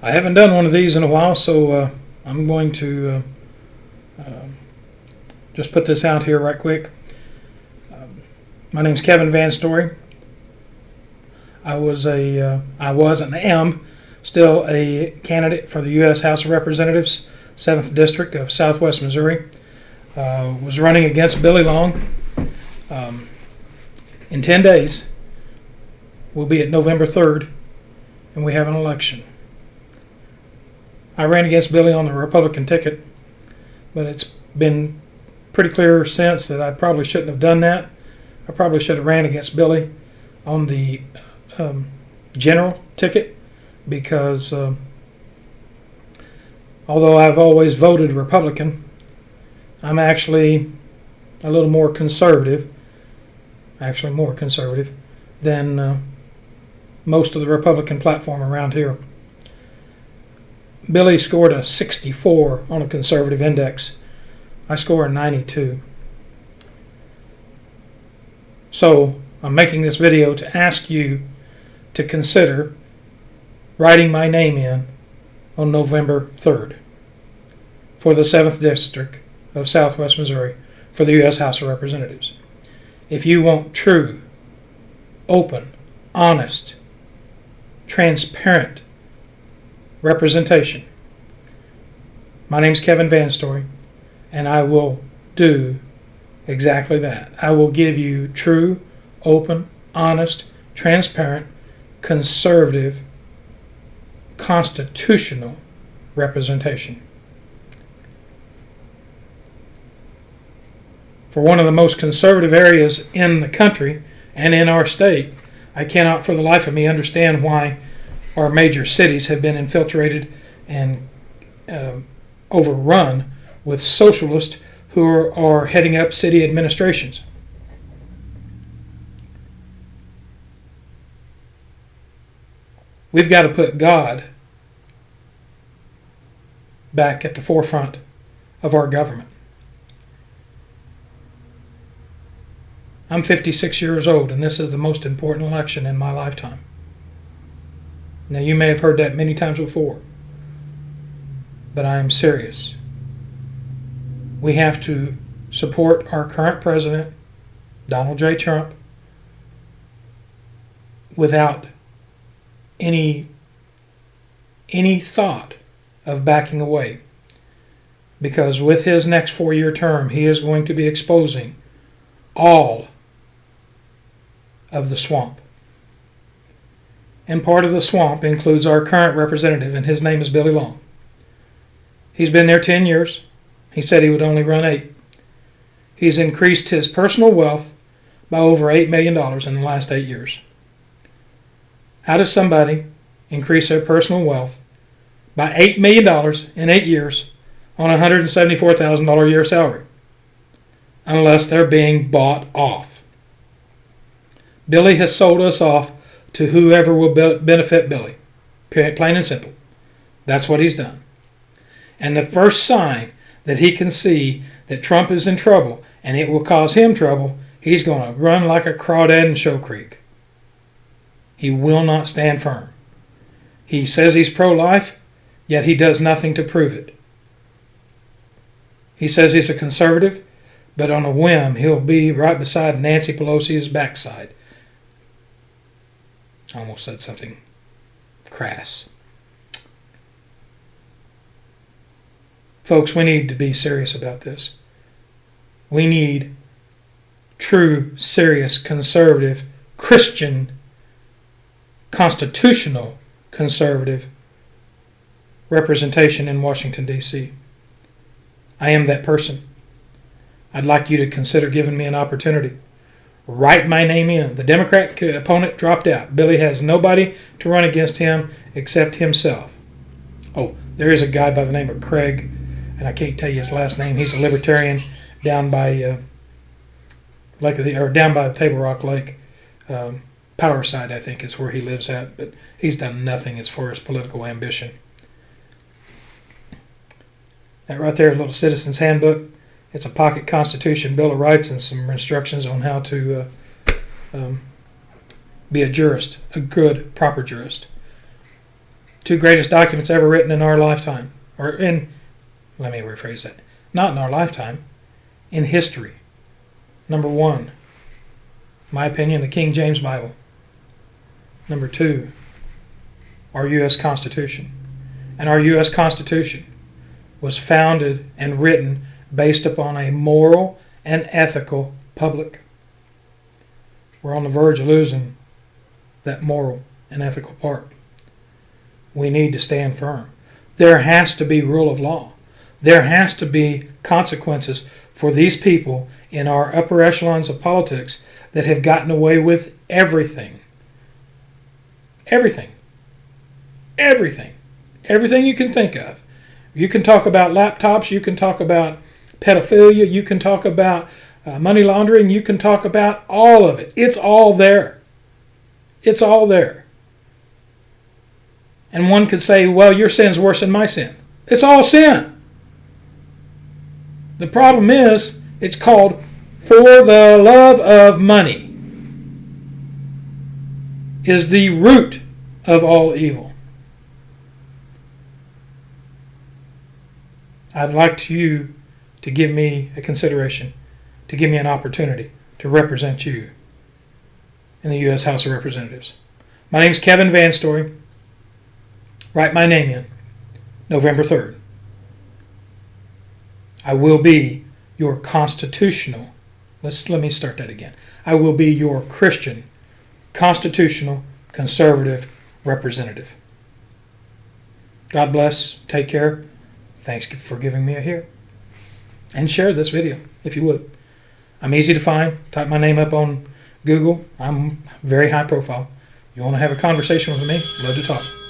I haven't done one of these in a while, so I'm going to just put this out here right quick. My name's Kevin Van Story. I was and am still a candidate for the U.S. House of Representatives, 7th District of Southwest Missouri. Was running against Billy Long. In 10 days, we'll be at November 3rd, and we have an election. I ran against Billy on the Republican ticket, but it's been pretty clear since that I probably shouldn't have done that. I probably should have ran against Billy on the general ticket because although I've always voted Republican, I'm actually a little more conservative, than most of the Republican platform around here. Billy scored a 64 on a conservative index. I score a 92. So I'm making this video to ask you to consider writing my name in on November 3rd for the 7th District of Southwest Missouri for the U.S. House of Representatives. If you want true, open, honest, transparent representation, my name's Kevin Van Story, and I will do exactly that. I will give you true, open, honest, transparent, conservative, constitutional representation. For one of the most conservative areas in the country and in our state, I cannot for the life of me understand why our major cities have been infiltrated and overrun with socialists who are heading up city administrations. We've got to put God back at the forefront of our government. I'm 56 years old, and this is the most important election in my lifetime. Now, you may have heard that many times before, but I am serious. We have to support our current president, Donald J. Trump, without any thought of backing away. Because with his next 4-year term, he is going to be exposing all of the swamp. And part of the swamp includes our current representative, and his name is Billy Long. He's been there 10 years. He said he would only run 8. He's increased his personal wealth by over $8 million in the last 8 years. How does somebody increase their personal wealth by $8 million in 8 years on a $174,000 a year salary? Unless they're being bought off. Billy has sold us off to whoever will benefit Billy. Plain and simple. That's what he's done. And the first sign that he can see that Trump is in trouble and it will cause him trouble, he's going to run like a crawdad in Show Creek. He will not stand firm. He says he's pro-life, yet he does nothing to prove it. He says he's a conservative, but on a whim, he'll be right beside Nancy Pelosi's backside. I almost said something crass. Folks, we need to be serious about this. We need true, serious, conservative, Christian, constitutional, conservative representation in Washington, D.C. I am that person. I'd like you to consider giving me an opportunity. Write my name in. The Democrat opponent dropped out. Billy has nobody to run against him except himself. Oh, there is a guy by the name of Craig, and I can't tell you his last name. He's a libertarian down by down by the Table Rock Lake. Powerside, I think, is where he lives at, but he's done nothing as far as political ambition. That right there, a little citizen's handbook. It's a pocket constitution, Bill of Rights, and some instructions on how to be a jurist, a good, proper jurist. Two greatest documents ever written in our lifetime. Let me rephrase that. Not in our lifetime, in history. Number one, my opinion, the King James Bible. Number two, our U.S. Constitution. And our U.S. Constitution was founded and written based upon a moral and ethical public. We're on the verge of losing that moral and ethical part. We need to stand firm. There has to be rule of law. There has to be consequences for these people in our upper echelons of politics that have gotten away with everything. Everything. Everything. Everything you can think of. You can talk about laptops, you can talk about pedophilia, you can talk about money laundering, you can talk about all of it. It's all there. It's all there. And one could say, well, your sin's worse than my sin. It's all sin. The problem is, it's called for the love of money is the root of all evil. I'd like you to give me a consideration, to give me an opportunity to represent you in the U.S. House of Representatives. My name is Kevin Van Story. Write my name in, November 3rd. I will be your constitutional, let me start that again. I will be your Christian, constitutional, conservative representative. God bless. Take care. Thanks for giving me a hear. And share this video, if you would. I'm easy to find. Type my name up on Google. I'm very high profile. You want to have a conversation with me? Love to talk.